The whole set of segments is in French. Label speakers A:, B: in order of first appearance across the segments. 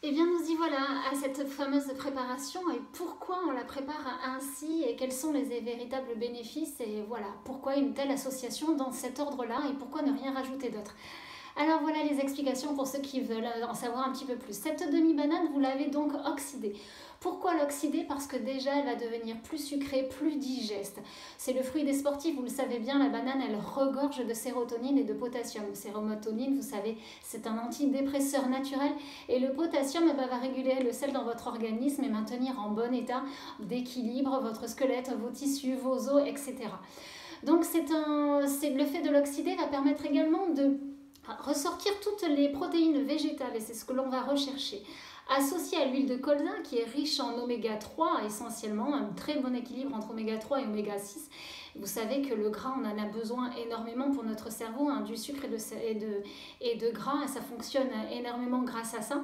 A: Eh bien, nous y voilà à cette fameuse préparation et pourquoi on la prépare ainsi et quels sont les véritables bénéfices et voilà, pourquoi une telle association dans cet ordre-là et pourquoi ne rien rajouter d'autre. Alors voilà les explications pour ceux qui veulent en savoir un petit peu plus. Cette demi-banane, vous l'avez donc oxydée. Pourquoi l'oxyder? Parce que déjà, elle va devenir plus sucrée, plus digeste. C'est le fruit des sportifs, vous le savez bien, la banane, elle regorge de sérotonine et de potassium. Sérotonine, vous savez, c'est un antidépresseur naturel et le potassium va réguler le sel dans votre organisme et maintenir en bon état d'équilibre votre squelette, vos tissus, vos os, etc. Donc le fait de l'oxyder va permettre également de ressortir toutes les protéines végétales et c'est ce que l'on va rechercher. Associé à l'huile de colza qui est riche en oméga 3 essentiellement, un très bon équilibre entre oméga 3 et oméga 6. Vous savez que le gras, on en a besoin énormément pour notre cerveau, du sucre et de gras, et ça fonctionne énormément grâce à ça.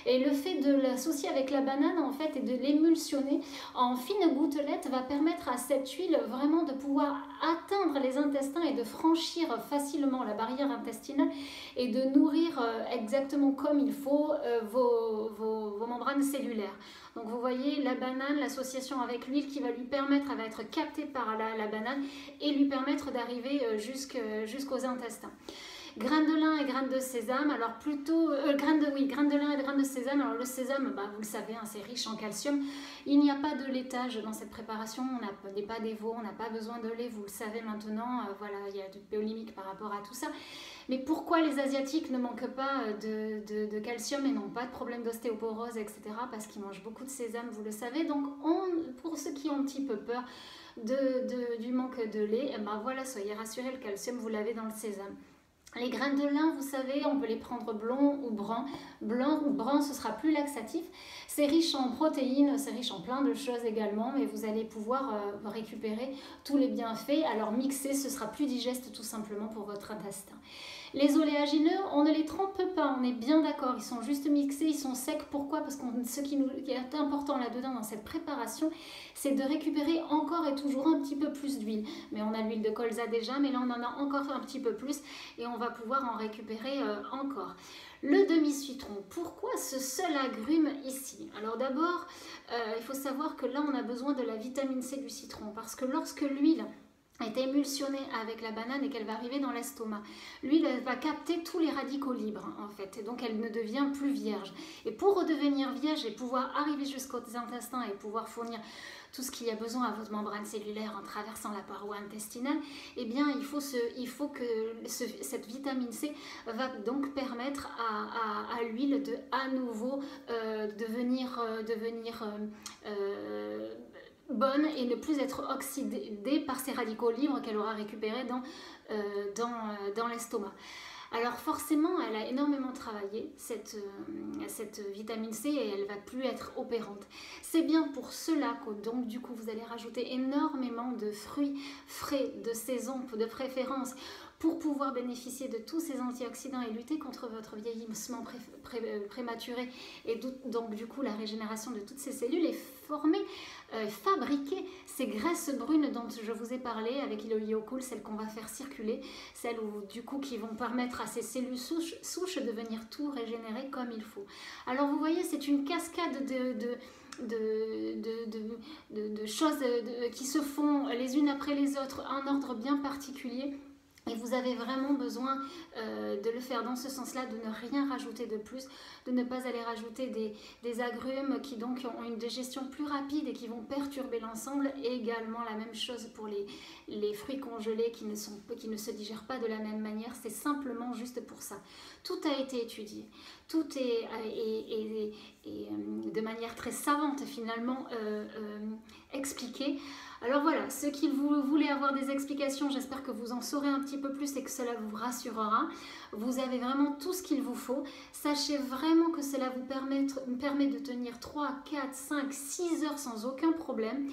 A: Et le fait de l'associer avec la banane en fait et de l'émulsionner en fines gouttelettes va permettre à cette huile vraiment de pouvoir atteindre les intestins et de franchir facilement la barrière intestinale et de nourrir exactement comme il faut vos membranes cellulaires. Donc vous voyez la banane, l'association avec l'huile qui va lui permettre, elle va être captée par la banane et lui permettre d'arriver jusqu'aux intestins. Graines de lin et graines de sésame, alors plutôt graines de lin et graines de sésame. Alors le sésame, vous le savez, c'est riche en calcium. Il n'y a pas de laitage dans cette préparation, on n'est pas des veaux, on n'a pas besoin de lait, vous le savez maintenant. Voilà, il y a du biolymique par rapport à tout ça. Mais pourquoi les Asiatiques ne manquent pas de calcium et n'ont pas de problème d'ostéoporose, etc. Parce qu'ils mangent beaucoup de sésame, vous le savez. Donc pour ceux qui ont un petit peu peur du manque de lait, voilà, soyez rassurés, le calcium, vous l'avez dans le sésame. Les graines de lin, vous savez, on peut les prendre blond ou brun. Blanc ou brun, ce sera plus laxatif. C'est riche en protéines, c'est riche en plein de choses également, mais vous allez pouvoir récupérer tous les bienfaits. Alors mixer, ce sera plus digeste tout simplement pour votre intestin. Les oléagineux, on ne les trempe pas, on est bien d'accord, ils sont juste mixés, ils sont secs. Pourquoi? Parce que ce qui est important là-dedans dans cette préparation, c'est de récupérer encore et toujours un petit peu plus d'huile. Mais on a l'huile de colza déjà, mais là on en a encore un petit peu plus et on va pouvoir en récupérer encore. Le demi-citron, pourquoi ce seul agrume ici? Alors d'abord, il faut savoir que là on a besoin de la vitamine C du citron parce que lorsque l'huile est émulsionnée avec la banane et qu'elle va arriver dans l'estomac, l'huile va capter tous les radicaux libres en fait et donc elle ne devient plus vierge. Et pour redevenir vierge et pouvoir arriver jusqu'aux intestins et pouvoir fournir tout ce qu'il y a besoin à votre membrane cellulaire en traversant la paroi intestinale, eh bien il faut que cette vitamine C va donc permettre à l'huile de à nouveau devenir bonne et ne plus être oxydée par ces radicaux libres qu'elle aura récupérés dans l'estomac. Alors forcément, elle a énormément travaillé, cette vitamine C, et elle ne va plus être opérante. C'est bien pour cela que donc du coup vous allez rajouter énormément de fruits frais, de saison, de préférence, pour pouvoir bénéficier de tous ces antioxydants et lutter contre votre vieillissement prématuré et donc du coup la régénération de toutes ces cellules et fabriquer ces graisses brunes dont je vous ai parlé avec l'oliocool, celles qu'on va faire circuler, celles du coup qui vont permettre à ces cellules souches de venir tout régénérer comme il faut. Alors vous voyez, c'est une cascade de choses qui se font les unes après les autres, un ordre bien particulier. Et vous avez vraiment besoin de le faire dans ce sens-là, de ne rien rajouter de plus, de ne pas aller rajouter des agrumes qui donc ont une digestion plus rapide et qui vont perturber l'ensemble. Et également la même chose pour les fruits congelés qui ne se digèrent pas de la même manière. C'est simplement juste pour ça. Tout a été étudié, tout est de manière très savante finalement expliqué. Alors voilà, ceux qui voulaient avoir des explications, j'espère que vous en saurez un petit peu plus et que cela vous rassurera. Vous avez vraiment tout ce qu'il vous faut. Sachez vraiment que cela vous permet de tenir 3, 4, 5, 6 heures sans aucun problème.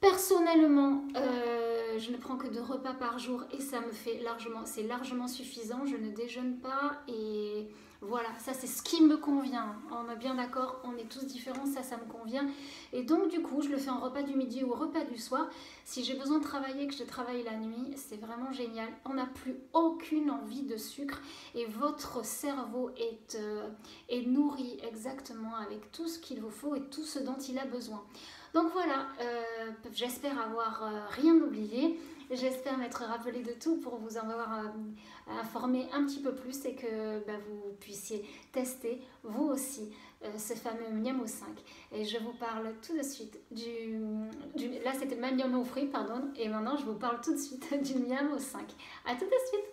A: Personnellement, je ne prends que 2 repas par jour et ça me fait c'est largement suffisant. Je ne déjeune pas et Voilà, ça c'est ce qui me convient. On est bien d'accord, on est tous différents, ça me convient. Et donc du coup, je le fais en repas du midi ou repas du soir. Si j'ai besoin de travailler, que je travaille la nuit, c'est vraiment génial. On n'a plus aucune envie de sucre et votre cerveau est nourri exactement avec tout ce qu'il vous faut et tout ce dont il a besoin. Donc voilà, j'espère avoir rien oublié. J'espère m'être rappelé de tout pour vous en avoir informé un petit peu plus et que vous puissiez tester vous aussi ce fameux Miamo 5. Et je vous parle tout de suite là c'était le Miamo aux fruits, pardon, et maintenant je vous parle tout de suite du Miamo 5. A tout de suite.